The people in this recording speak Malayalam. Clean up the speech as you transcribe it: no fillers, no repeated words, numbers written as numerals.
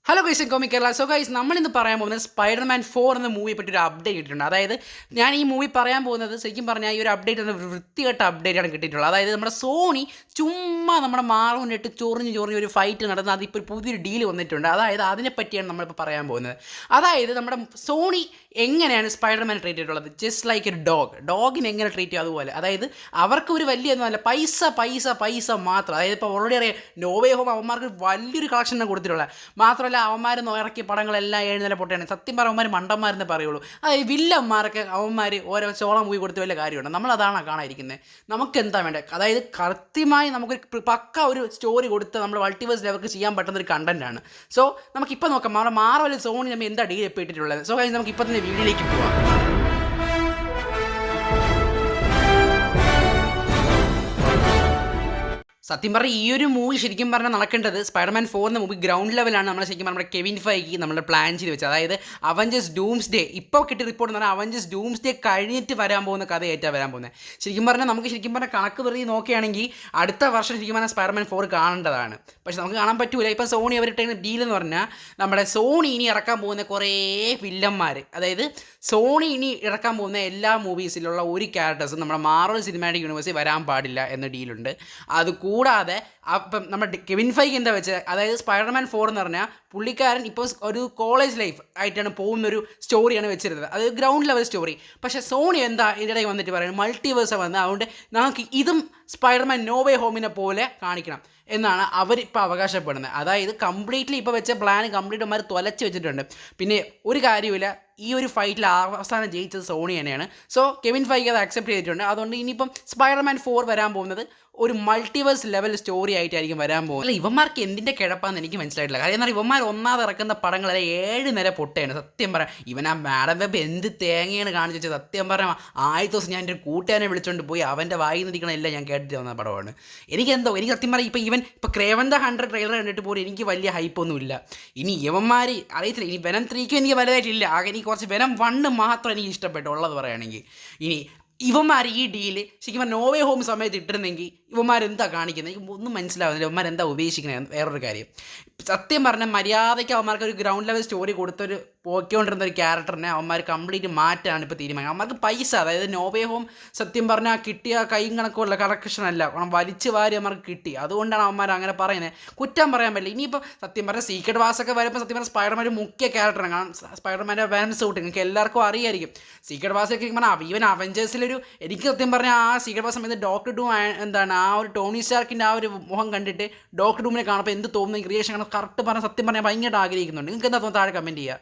Hello guys comic Kerala. So guys നമ്മളിന്ന് പറയാൻ പോകുന്നത് സ്പൈഡർമാൻ 4 എന്ന മൂവിയെ പറ്റി ഒരു അപ്ഡേറ്റ് കിട്ടിയിട്ടുണ്ട്. അതായത് ഞാൻ ഈ മൂവി പറയാൻ പോകുന്നത് ശരിക്കും പറഞ്ഞാൽ ഈ ഒരു അപ്ഡേറ്റ് എന്ന വൃത്തികെട്ട അപ്ഡേറ്റാണ് കിട്ടിയിട്ടുള്ളത്. അതായത് നമ്മുടെ സോണി ചുമ്മാ നമ്മുടെ മാറുവിനിട്ട് ചൊറിഞ്ഞ് ഒരു ഫൈറ്റ് നടന്ന് അതിപ്പോൾ ഒരു പുതിയൊരു ഡീൽ വന്നിട്ടുണ്ട്. അതായത് അതിനെപ്പറ്റിയാണ് നമ്മളിപ്പോൾ പറയാൻ പോകുന്നത്. അതായത് നമ്മുടെ സോണി എങ്ങനെയാണ് സ്പൈഡർമാൻ ട്രീറ്റ് ചെയ്തിട്ടുള്ളത്, ജസ്റ്റ് ലൈക്ക് ഒരു ഡോഗിനെ എങ്ങനെ ട്രീറ്റ് ചെയ്യും അതുപോലെ. അതായത് അവർക്ക് ഒരു വലിയൊന്നുമല്ല, പൈസ പൈസ പൈസ മാത്രം. അതായത് ഇപ്പോൾ ഓൾറെഡി അറിയാം നോവേ ഹോം അവന്മാർക്ക് വലിയൊരു കളക്ഷനാണ് കൊടുത്തിട്ടുള്ളത്. മാത്രമല്ല അവന്മാർ ഇറക്കിയ പടങ്ങളെല്ലാം 7 നില പൊട്ടയാണ്. സത്യം പറഞ്ഞ അവന്മാർ മണ്ടന്മാരെന്ന് പറയുള്ളൂ. അതായത് വില്ലന്മാരൊക്കെ അവന്മാർ ഓരോ ചോളം മൂവി കൊടുത്ത് വലിയ കാര്യമുണ്ട്. നമ്മളതാണ് കാണാതിരിക്കുന്നത്. നമുക്ക് എന്താ വേണ്ടത്, അതായത് കൃത്യമായി നമുക്കൊരു പക്ക ഒരു സ്റ്റോറി കൊടുത്ത് നമ്മൾ മൾട്ടിവേഴ്സ് ലെവർക്ക് ചെയ്യാൻ പറ്റുന്ന ഒരു കണ്ടന്റാണ്. സോ നമുക്കിപ്പോൾ നോക്കാം നമ്മുടെ മാർവൽ സോണി നമ്മൾ എന്താ ഡീൽ ഇട്ടിട്ടുള്ളത്. സോ കഴിഞ്ഞ് നമുക്ക് ഇപ്പോൾ തന്നെ വീഡിയോയിലേക്ക് പോവാം. സത്യം പറഞ്ഞാൽ ഈ ഒരു മൂവി ശരിക്കും പറഞ്ഞാൽ നടക്കേണ്ടത് സ്പൈഡർമാൻ 4 എന്ന മൂവി ഗ്രൗണ്ട് ലെവലാണ് നമ്മൾ ശരിക്കും പറഞ്ഞാൽ നമ്മുടെ കെവിൻ ഫൈഗി നമ്മൾ പ്ലാൻ ചെയ്ത് വെച്ചത്. അതായത് അവഞ്ചേഴ്സ് ഡൂംസ്ഡേ ഇപ്പോൾ കിട്ടിയ റിപ്പോർട്ട് എന്ന് പറഞ്ഞാൽ അവഞ്ചേഴ്സ് ഡൂംസ്ഡേ കഴിഞ്ഞിട്ട് വരാൻ പോകുന്ന കഥയായിട്ടാണ് വരാൻ പോകുന്നത്. ശരിക്കും പറഞ്ഞാൽ നമുക്ക് ശരിക്കും പറഞ്ഞാൽ കണക്ക് വെറുതെ നോക്കുകയാണെങ്കിൽ അടുത്ത വർഷം ശരിക്കും പറഞ്ഞാൽ സ്പൈഡർമാൻ 4 കാണേണ്ടതാണ്. പക്ഷെ നമുക്ക് കാണാൻ പറ്റൂല. ഇപ്പം സോണി അവരുടെ ഡീൽ എന്ന് പറഞ്ഞാൽ നമ്മുടെ സോണി ഇനി ഇറക്കാൻ പോകുന്ന കുറേ വില്ലന്മാർ, അതായത് സോണി ഇനി ഇറക്കാൻ പോകുന്ന എല്ലാ മൂവീസിലുള്ള ഒരു ക്യാരക്ടേഴ്സും നമ്മുടെ മാർവൽ സിനിമാറ്റിക് യൂണിവേഴ്സിൽ വരാൻ പാടില്ല എന്ന ഡീലുണ്ട്. കൂടാതെ അപ്പം നമ്മുടെ കെവിൻ ഫൈഗ് എന്താ വെച്ചാൽ, അതായത് സ്പൈഡർമാൻ 4 എന്ന് പറഞ്ഞാൽ പുള്ളിക്കാരൻ ഇപ്പോൾ ഒരു കോളേജ് ലൈഫ് ആയിട്ടാണ് പോകുന്നൊരു സ്റ്റോറിയാണ് വെച്ചിരുന്നത്, അത് ഗ്രൗണ്ട് ലെവൽ സ്റ്റോറി. പക്ഷേ സോണി എന്താ ഇതിനിടയിൽ വന്നിട്ട് പറയുന്നത് മൾട്ടിവേഴ്സ് വന്ന്, അതുകൊണ്ട് നമുക്ക് ഇതും സ്പൈഡർമാൻ നോവേ ഹോമിനെ പോലെ കാണിക്കണം എന്നാണ് അവരിപ്പോൾ അവകാശപ്പെടുന്നത്. അതായത് കംപ്ലീറ്റ്ലി ഇപ്പോൾ വെച്ച പ്ലാൻ കംപ്ലീറ്റ് അവന്മാർ തുലച്ച് വെച്ചിട്ടുണ്ട്. പിന്നെ ഒരു കാര്യമില്ല, ഈ ഒരു ഫൈറ്റിൽ അവസാനം ജയിച്ചത് സോണി തന്നെയാണ്. സോ കെവിൻ ഫൈഗ് അത് അക്സെപ്റ്റ് ചെയ്തിട്ടുണ്ട്. അതുകൊണ്ട് ഇനിയിപ്പം സ്പൈഡർമാൻ 4 വരാൻ പോകുന്നത് ഒരു മൾട്ടിവേഴ്സ് ലെവൽ സ്റ്റോറി ആയിട്ടായിരിക്കും വരാൻ പോകുന്നത്. അല്ല ഇവന്മാർക്ക് എന്തിൻ്റെ കിടപ്പാന്ന് എനിക്ക് മനസ്സിലായിട്ടില്ല. കാര്യം എന്നാൽ ഇവന്മാർ ഒന്നാമത് ഇറക്കുന്ന പടങ്ങളെ 7 നില പൊട്ടയാണ്. സത്യം പറയാം, ഇവൻ ആ മാഡം വെബ് എന്ത് തേങ്ങയാണ് കാണിച്ചു വെച്ചത്. സത്യം പറയാം, ആദ്യ ദിവസം ഞാൻ എൻ്റെ ഒരു കൂട്ടുകാരനെ വിളിച്ചുകൊണ്ട് പോയി അവൻ്റെ വായി നിൽക്കണമെല്ലാം ഞാൻ കേട്ടിട്ട് വന്ന പടമാണ്. എനിക്ക് സത്യം പറയാം ഇപ്പോൾ ക്രേവൻ ദ ഹണ്ടർ ട്രെയിലർ കണ്ടിട്ട് പോലും എനിക്ക് വലിയ ഹൈപ്പൊന്നുമില്ല. ഇനി ഇവന്മാർ അറിയത്തില്ല. ഇനി വെനം 3ക്കും എനിക്ക് വലുതായിട്ടില്ല. ആകെ എനിക്ക് കുറച്ച് വെനം 1 മാത്രം എനിക്ക് ഇഷ്ടപ്പെട്ടു ഉള്ളത് പറയുകയാണെങ്കിൽ. ഇനി ഇവന്മാർ ഈ ഡീല് ശരിക്കും നോവേ ഹോം സമയത്ത് ഇട്ടിരുന്നെങ്കിൽ ഇവന്മാരെന്താ കാണിക്കുന്നത് എനിക്ക് ഒന്നും മനസ്സിലാവുന്നില്ല. ഇവന്മാരെന്താ ഉപേക്ഷിക്കുന്നത് വേറൊരു കാര്യം. സത്യം പറഞ്ഞാൽ മര്യാദയ്ക്ക് അവന്മാർക്ക് ഒരു ഗ്രൗണ്ട് ലെവൽ സ്റ്റോറി കൊടുത്തൊരു പോയിക്കൊണ്ടിരുന്ന ഒരു ക്യാരക്ടറിനെ അവന്മാർ കംപ്ലീറ്റ് മാറ്റാണ് ഇപ്പോൾ തീരുമാനം. അവന്മാർക്ക് പൈസ, അതായത് നോവേ ഹോം സത്യം പറഞ്ഞാൽ കിട്ടിയ കൈയും കണക്കുള്ള കളക്ഷനല്ല, വലിച്ചു വാരി അവന്മാർക്ക് കിട്ടി. അതുകൊണ്ടാണ് അവന്മാർ അങ്ങനെ പറയുന്നത്. കുറ്റം പറയാൻ പറ്റില്ല. ഇനിയിപ്പോൾ സത്യം പറഞ്ഞാൽ സീക്രട്ട് വാസൊക്കെ വരുമ്പോൾ സത്യം പറഞ്ഞാൽ സ്പൈഡർമാൻ ഒരു മുഖ്യ ക്യാരക്ടറാണ്. കാരണം സ്പൈഡർമാൻ്റെ വെനം സൂട്ട് നിങ്ങൾക്ക് എല്ലാവർക്കും അറിയായിരിക്കും. സീക്രട്ട് വാസൊക്കെ പറഞ്ഞാൽ ഈവൻ അവഞ്ചേഴ്സിലൊരു എനിക്ക് സത്യം പറഞ്ഞാൽ ആ സീക്രട്ട് വാസ് സമയത്ത് ഡോക്ടർ ഡൂം എന്താണ് ആ ഒരു ടോണി സ്റ്റാർക്കിൻ്റെ ആ ഒരു മുഖം കണ്ടിട്ട് ഡോക്ടർ ഡൂമിനെ കാണുമ്പോൾ എന്ത് തോന്നുന്നു ക്രിയേഷൻ കറക്റ്റ് പറഞ്ഞാൽ സത്യം പറഞ്ഞാൽ ഭയങ്കരമായിട്ട് ആഗ്രഹിക്കുന്നുണ്ട്. നിങ്ങൾക്ക് എന്താ തോന്നുന്നു താഴെ കമൻറ്റ് ചെയ്യുക.